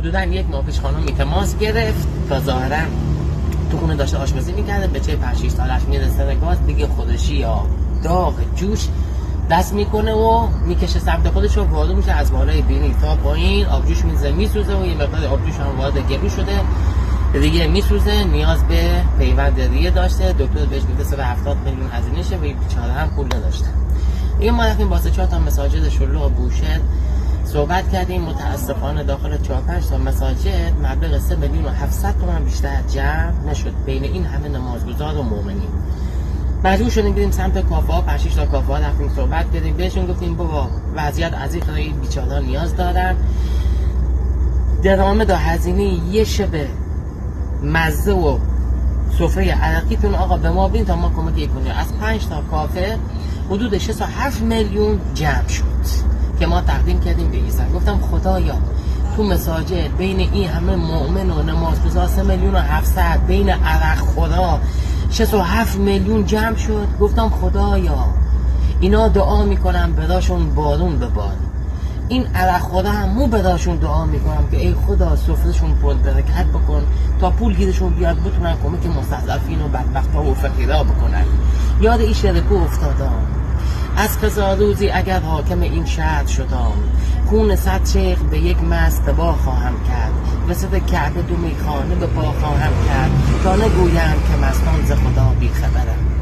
حدوداً 1 ماه پیش خانم تماس گرفت تا ظاهراً تو خونه داشته آشپزی میکرده، به چه 5-6 سالش میرسه گاز دیگه خودشی یا داغ جوش دست میکنه و میکشه سمت خودش و وارد میشه از بالای بینی تا پایین، آبجوش میسوزه و یه مقدار آبجوش هم وارد گلو شده دیگه میسوزه، نیاز به پیوند ریه داشته. دکتر بهش میگه 170 میلیون هزینه‌شه و بیچاره هم پول نداشته. دیگه ما رفتیم واسه 4 تا مساجد شلوغ بوشهر صحبت کردیم. متاسفانه داخل 4-5 تا مساجد مبلغ 3 میلیون و 700 تومان بیشتر جمع نشد بین این همه نمازگزار و مؤمنین. مجبور شدیم بریم سمت کافه‌ها، 5-6 تا کافه‌ها رفتیم صحبت کردیم، بهشون گفتیم بابا وضعیت از این بیچاره‌ها نیاز دارن، درآمد و هزینه یه شب مزه و سفره عراقیتون آقا به ما بدین تا ما کمک کنیم. از 5 تا کافه حدود 6-7 میلیون جمع شد که ما تقدیم کردیم به عیسی. گفتم خدایا تو مساجد بین این همه مؤمن و نمازگزار 3 میلیون و 700 بین عرق خدا 6-7 میلیون جمع شد. گفتم خدایا اینا دعا میکنم براشون بارون ببار، این عرق خدا هم مو براشون دعا میکنم که ای خدا سفرهشون پر برکت بکن تا پول گیرشون بیاد بتونن کمک مستضعفین و بدبختا و فقیرا بکنن. یاد این شرکو افتادم از قضا روزی اگر حاکم این شهر شدم، خون 100 شیخ به یک مست تباه خواهم کرد، وسط کعبه 2 میخانه به پا خواهم کرد تا نگویم که مستان ز خدا بی خبرم.